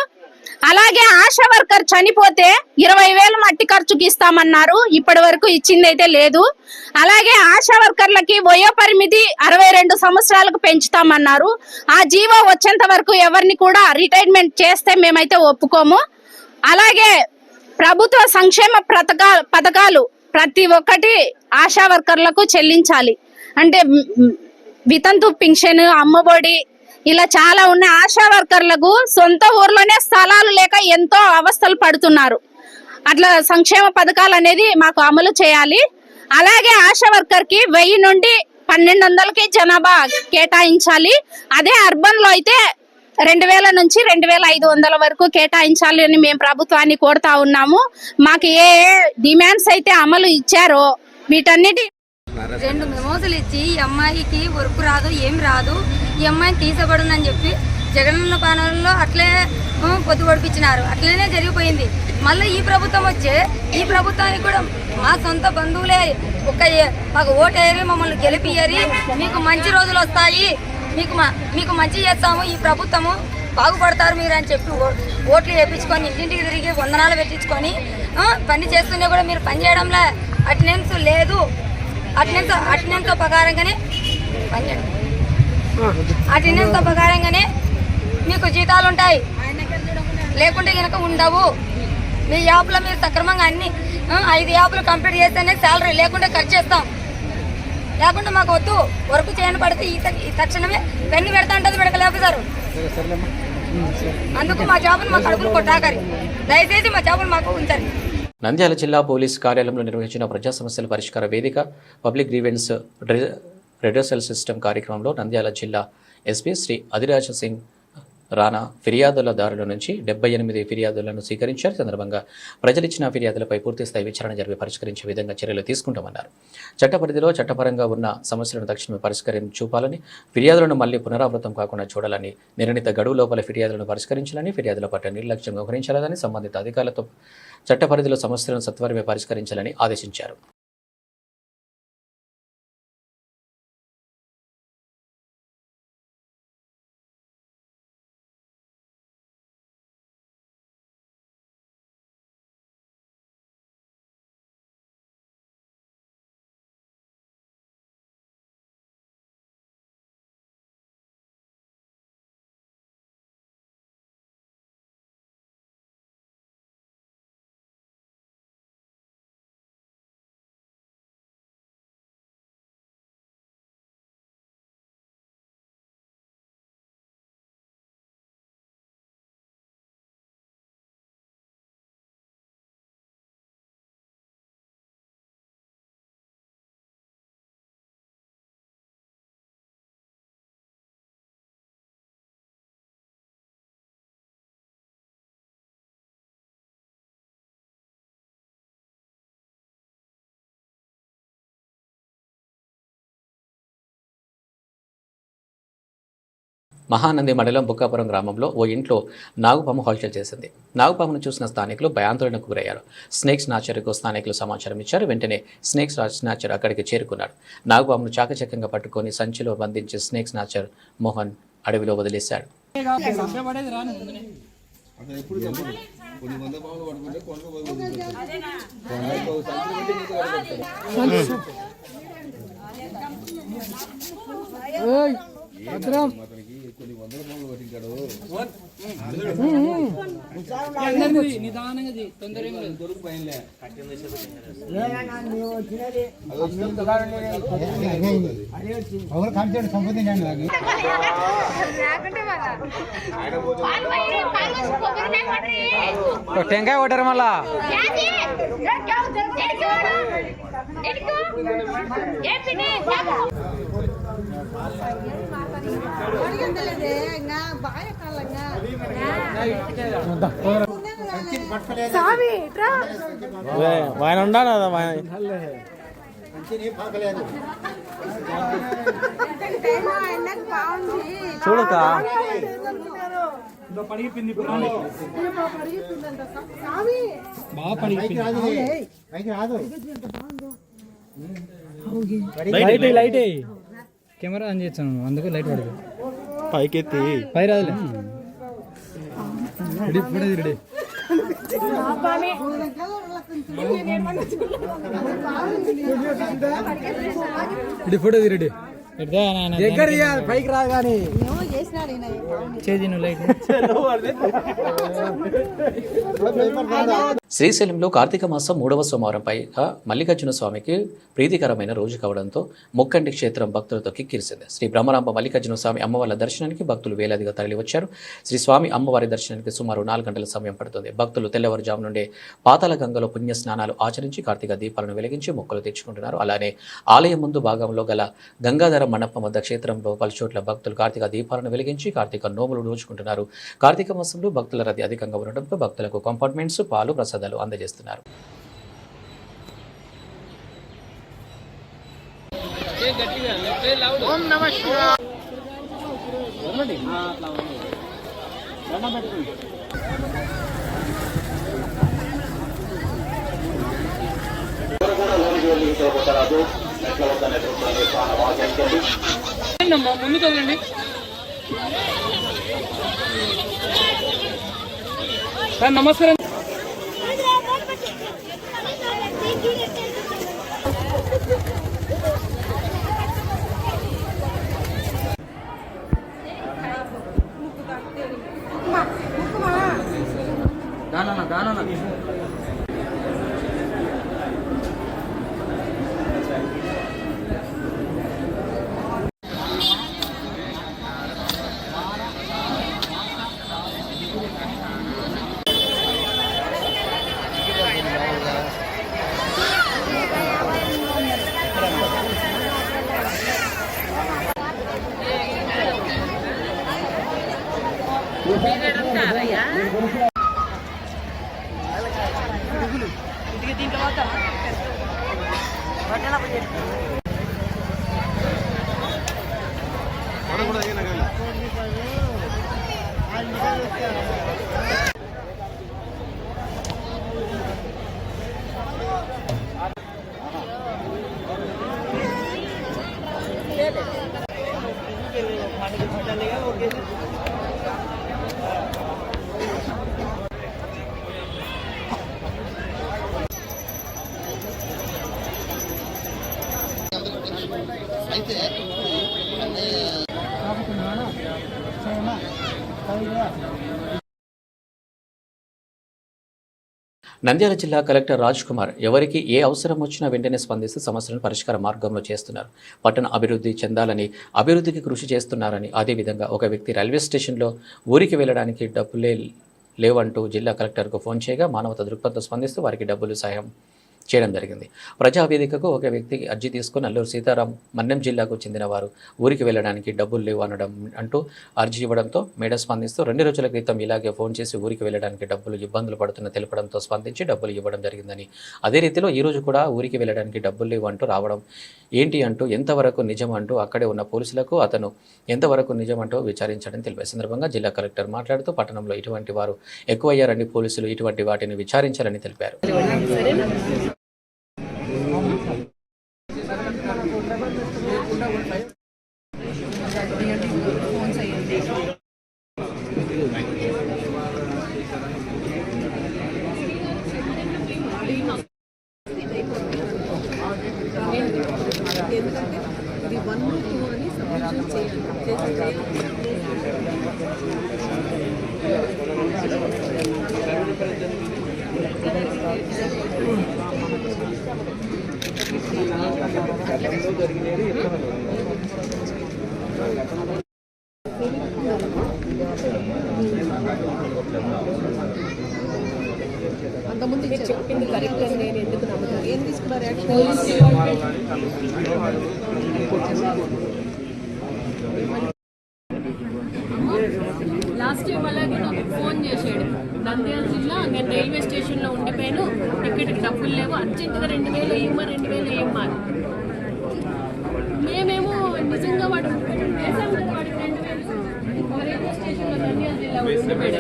అలాగే ఆశా వర్కర్ చనిపోతే 20,000 మట్టి ఖర్చుకి ఇస్తామన్నారు. ఇప్పటి వరకు ఇచ్చింది అయితే లేదు. అలాగే ఆశా వర్కర్లకి వయో పరిమితి 62 సంవత్సరాలకు పెంచుతామన్నారు. ఆ జీవో వచ్చేంత వరకు ఎవరిని కూడా రిటైర్మెంట్ చేస్తే మేమైతే ఒప్పుకోము. అలాగే ప్రభుత్వ సంక్షేమ పథకాలు ప్రతి ఒక్కటి ఆశా వర్కర్లకు చెల్లించాలి. అంటే వితంతు పింఛన్, అమ్మఒడి ఇలా చాలా ఉన్న ఆశా వర్కర్లకు సొంత ఊర్లోనే స్థలాలు లేక ఎంతో అవస్థలు పడుతున్నారు. అట్లా సంక్షేమ పథకాలు అనేది మాకు అమలు చేయాలి. అలాగే ఆశా వర్కర్ కి 1000 నుండి 1200కి జనాభా కేటాయించాలి. అదే అర్బన్ లో అయితే 2,000 నుంచి 2,500 వరకు కేటాయించాలి అని మేము ప్రభుత్వాన్ని కోరుతా ఉన్నాము. మాకు ఏ డిమాండ్స్ అయితే అమలు ఇచ్చారో వీటన్నిటి 2 మెమోసులు ఇచ్చి ఈ అమ్మాయికి వర్క్ రాదు, ఏం రాదు, ఈ అమ్మాయిని తీసబడుందని చెప్పి జగనన్న పాలనలో అట్లే పొద్దు పొడిపించినారు. అట్లనే జరిగిపోయింది. మళ్ళీ ఈ ప్రభుత్వం వచ్చే ఈ ప్రభుత్వానికి కూడా మా సొంత బంధువులే మాకు ఓటేరి మమ్మల్ని గెలిపియ్యరి, మీకు మంచి రోజులు వస్తాయి, మీకు మంచి చేస్తాము, ఈ ప్రభుత్వము బాగుపడతారు మీరు అని చెప్పి ఓట్లు వేయించుకొని ఇంటింటికి తిరిగి వందనాలు పెట్టించుకొని పని చేస్తుండే కూడా మీరు పని చేయడంలో అటెండెన్స్ లేదు. అటెండెన్స్ ప్రకారంగానే అటెండెన్స్ ప్రకారంగానే మీకు జీతాలు ఉంటాయి, లేకుంటే కనుక ఉండవు. మీ యాప్లో మీరు సక్రమంగా అన్ని 5 యాప్లు కంప్లీట్ చేస్తేనే శాలరీ, లేకుంటే ఖర్చు చేస్తాం. లేకుంటే మాకు వద్దు, వర్క్ చేయని పడితే ఈ తక్షణమే పెన్ను పెడతా ఉంటుంది, పెడకలేపుతారు. అందుకు మా జాబులు మా కడుపులు కొట్టాకరి, దయచేసి మా జాబులు మాకు ఉంచారు. నంద్యాల జిల్లా పోలీస్ కార్యాలయంలో నిర్వహించిన ప్రజా సమస్యల పరిష్కార వేదిక పబ్లిక్ గ్రీవెన్స్ రెడ్రెసల్ సిస్టమ్ కార్యక్రమంలో నంద్యాల జిల్లా ఎస్పీ శ్రీ అధిరాజ్ సింగ్ రాణా ఫిర్యాదులదారుల నుంచి 78 ఫిర్యాదులను స్వీకరించారు. సందర్భంగా ప్రజలిచ్చిన ఫిర్యాదులపై పూర్తిస్థాయి విచారణ జరిపి పరిష్కరించే విధంగా చర్యలు తీసుకుంటామన్నారు. చట్టపరిధిలో చట్టపరంగా ఉన్న సమస్యలను తక్షణమే పరిష్కారం చూపాలని, ఫిర్యాదులను మళ్లీ పునరావృతం కాకుండా చూడాలని, నిర్ణీత గడువు లోపల ఫిర్యాదులను పరిష్కరించాలని, ఫిర్యాదుల పట్ల నిర్లక్ష్యం వ్యవహరించాలని, సంబంధిత అధికారులతో చట్టపరిధిలో సమస్యలను సత్వరమే పరిష్కరించాలని ఆదేశించారు. మహానంది మండలం బుక్కాపురం గ్రామంలో ఓ ఇంట్లో నాగుపాము హల్చల్ చేసింది. నాగుపామును చూసిన స్థానికులు భయాందోళనకు గురయ్యారు. స్నేక్స్ నాచర్కు స్థానికులు సమాచారం ఇచ్చారు. వెంటనే స్నేక్స్ నాచర్ అక్కడికి చేరుకున్నాడు. నాగుపామును చాకచక్యంగా పట్టుకొని సంచిలో బంధించి స్నేక్స్ నాచర్ మోహన్ అడవిలో వదిలేశాడు. టెంకాయ కొట్టారు మళ్ళా ఆయన ఉండాలి కదా చూడక లైట్ కెమెరా ఆన్ చేస్తాను అందుకే లైట్ పడదు పైకెత్తి పై రాదులే ఫోటో రెడీ పైకి రాదు కానీ శ్రీశైలంలో కార్తీక మాసం 3వ సోమవారంపై మల్లికార్జున స్వామికి ప్రీతికరమైన రోజు కావడంతో మొక్కండి క్షేత్రం భక్తులతో కిక్కిరిసింది. శ్రీ బ్రహ్మరాంబ మల్లికార్జున స్వామి అమ్మవార్ల దర్శనానికి భక్తులు వేలాదిగా తరలివచ్చారు. శ్రీ స్వామి అమ్మవారి దర్శనానికి సుమారు 4 గంటల సమయం పడుతుంది. భక్తులు తెల్లవారుజాము నుండే పాతాళ గంగలో పుణ్య స్నానాలు ఆచరించి కార్తీక దీపాలను వెలిగించి మొక్కలు తెచ్చుకుంటున్నారు. అలానే ఆలయం ముందు భాగంలో గల గంగాధర మండపం వద్ద క్షేత్రంలో పలుచోట్ల భక్తులు కార్తీక దీపాలను వెలిగించి కార్తీక నోములు నోచుకుంటున్నారు. కార్తీక మాసంలో భక్తుల రద్దీ అధికంగా ఉండడంతో భక్తులకు కంపార్ట్మెంట్స్, పాలు, ప్రసాదాలు అందజేస్తున్నారు. ముందు చదవండి. సార్ నమస్కారం. నంద్యాల జిల్లా కలెక్టర్ రాజ్ కుమార్ ఎవరికి ఏ అవసరం వచ్చినా వెంటనే స్పందిస్తూ సమస్యలను పరిష్కార మార్గంలో చేస్తున్నారు. పట్టణ అభివృద్ధి చెందాలని అభివృద్ధికి కృషి చేస్తున్నారని, అదేవిధంగా ఒక వ్యక్తి రైల్వే స్టేషన్లో ఊరికి వెళ్ళడానికి డబ్బులే లేవంటూ జిల్లా కలెక్టర్కు ఫోన్ చేయగా మానవతా దృక్పథంతో స్పందిస్తూ వారికి డబ్బులు సాయం చేయడం జరిగింది. ప్రజావేదికకు ఒక వ్యక్తి అర్జీ తీసుకుని అల్లూరు సీతారాం మన్యం జిల్లాకు చెందిన వారు ఊరికి వెళ్ళడానికి డబ్బులు లేవు అంటూ అర్జీ ఇవ్వడంతో మేడం స్పందిస్తూ 2 రోజుల క్రితం ఇలాగే ఫోన్ చేసి ఊరికి వెళ్ళడానికి డబ్బులు ఇబ్బందులు పడుతున్న తెలపడంతో స్పందించి డబ్బులు ఇవ్వడం జరిగిందని, అదే రీతిలో ఈ రోజు కూడా ఊరికి వెళ్ళడానికి డబ్బులు లేవు అంటూ రావడం ఏంటి అంటూ ఎంతవరకు నిజం అంటూ అక్కడే ఉన్న పోలీసులకు అతను ఎంతవరకు నిజం అంటూ విచారించడం తెలిపే సందర్భంగా జిల్లా కలెక్టర్ మాట్లాడుతూ పట్టణంలో ఇటువంటి వారు ఎక్కువయ్యారని పోలీసులు ఇటువంటి వాటిని విచారించాలని తెలిపారు. అంతకుముందు మీరు చెప్పింది కరెక్ట్ అని నేను ఎందుకు నమ్ముతాను? ఏం తీసుకున్నారు లాస్ట్ టైం అలాగే నాకు ఫోన్ చేశాడు. నంద్యాల జిల్లా నేను రైల్వే స్టేషన్లో ఉండిపోయాను, టికెట్కి డబ్బులు లేవు, అర్జెంటుగా 2000 ఇవ్వమా మేమేమో నిజంగా వాడు వేసాం కదా, వాడికి 2000 రైల్వే స్టేషన్లో నంద్యాల జిల్లా ఉండిపోయాడు.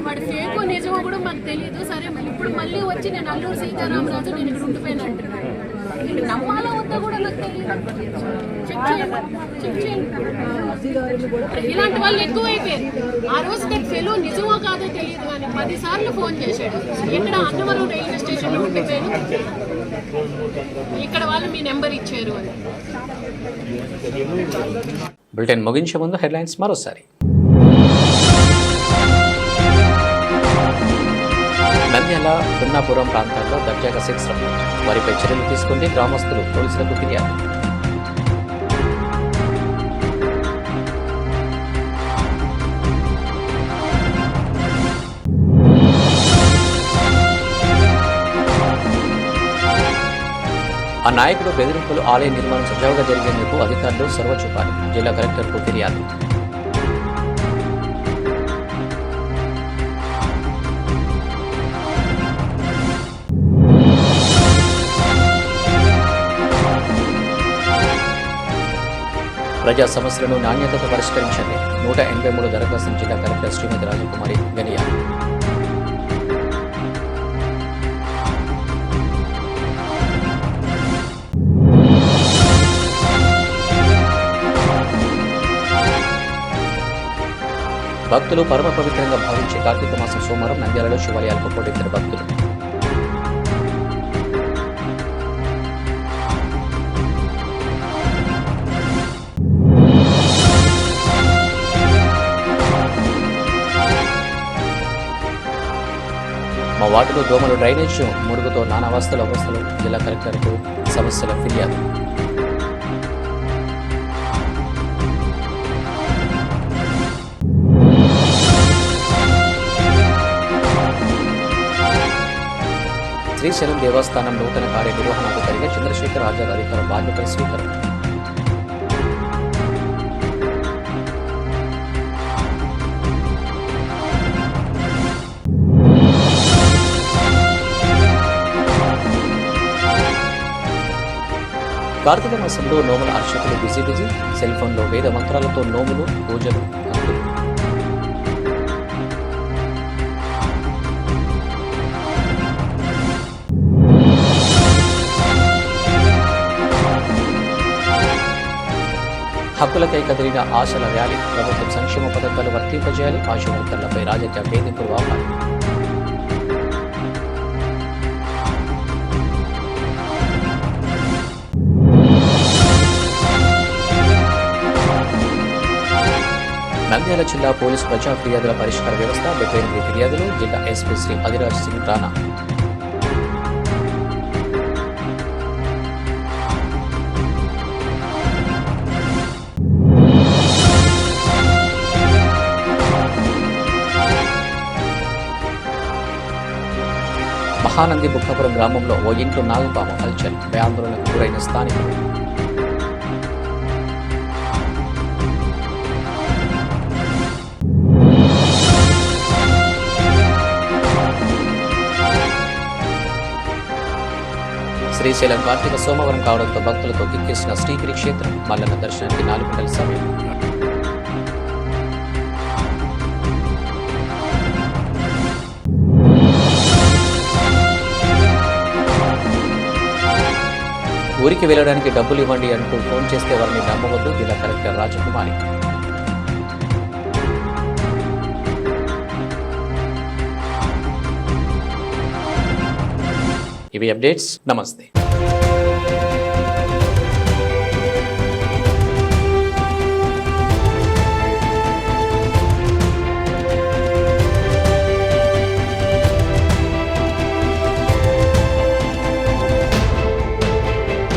వాడి ఫేకో నిజమో కూడా మాకు తెలియదు. సరే ఇప్పుడు మళ్ళీ వచ్చి నేను అల్లూరు సీతారామరాజు నేను ఇక్కడ ఉండిపోయాను అంటున్నాను. ఇది నమ్మాలో వద్దా కూడా నాకు తెలియదు. చెక్ చేయండి. ఇలాంటి వాళ్ళు ఎక్కువైపోయారు. ఆ రోజు నాకు ఫెలో నిజమో కాదో తెలియదు కానీ 10 సార్లు ఫోన్ చేశాడు. ఎక్కడ అన్నవరం రైల్వే స్టేషన్లో ఉండిపోయాను, ఇక్కడ వాళ్ళు మీ నెంబర్ ఇచ్చారు అని. బులెటిన్ ముగించే ముందు హెడ్లైన్స్ మరోసారి. నంద్యాల పున్నాపురం ప్రాంతాల్లో దర్జాగా సెక్స్ రంగం, వారిపై చర్యలు తీసుకుంటే గ్రామస్తులు పోలీసులకు ఫిర్యాదు. ఆ నాయకుడు బెదిరింపులు ఆలయ నిర్మాణం సజావుగా జరిగేందుకు అధికారులు చొరవ చూపాలి, జిల్లా కలెక్టర్కు ఫిర్యాదు. ప్రజా సమస్యలను నాణ్యతతో పరిష్కరించండి, 183 దరఖాస్తులు జిల్లా కలెక్టర్ శ్రీమతి రాజకుమారి గనియా. భక్తులు పరమ పవిత్రంగా భావించే కార్తీక మాసం సోమవారం నంద్యాలలో శివాలయాలకు పోటెత్తిన భక్తులు. మా వార్డులో దోమలు డ్రైనేజ్ మురుగుతో నానావస్థలు జిల్లా కలెక్టర్కు సమస్యల ఫిర్యాదు. శ్రీశైలం దేవస్థానం నూతన కార్యనిర్వహణాధికారిగా చంద్రశేఖర్ ఆజాద్ అధికార బాధ్యతల స్వీకరణ. కార్తీక మాసంలో నోముల అర్చకులు బిజీ, సెల్ ఫోన్లో వేద మంత్రాలతో నోములు, పూజలు. హక్కులకై కదిలిన ఆశల ర్యాలీ, ప్రభుత్వం సంక్షేమ పథకాలు వర్తింపజేయాలి, ఆశా వర్కర్లపై రాజకీయ వేధింపులు ఆపాలి. నంద్యాల జిల్లా పోలీసు ప్రజా ఫిర్యాదుల పరిష్కార వ్యవస్థ, 78 ఫిర్యాదులు, జిల్లా ఎస్పీ శ్రీ అధిరాజ్ సింగ్ రాణా. మహానంది బుక్కపురం గ్రామంలో ఓ ఇంట్లో నాగుపాము హల్చల్, భయాందోళనకు గురైన స్థానికులు. శ్రీశైలం కార్తీక సోమవారం కావడంతో భక్తులతో కిక్కేసిన శ్రీగిరి క్షేత్రం. మల్లన్న దర్శనానికి 4 గంటల సమయం. ఊరికి వెళ్లడానికి డబ్బులు ఇవ్వండి అంటూ ఫోన్ చేస్తే వారిని నమ్మవద్దు. జిల్లా కలెక్టర్ రాజకుమారి. ఇవి అప్డేట్స్. నమస్తే.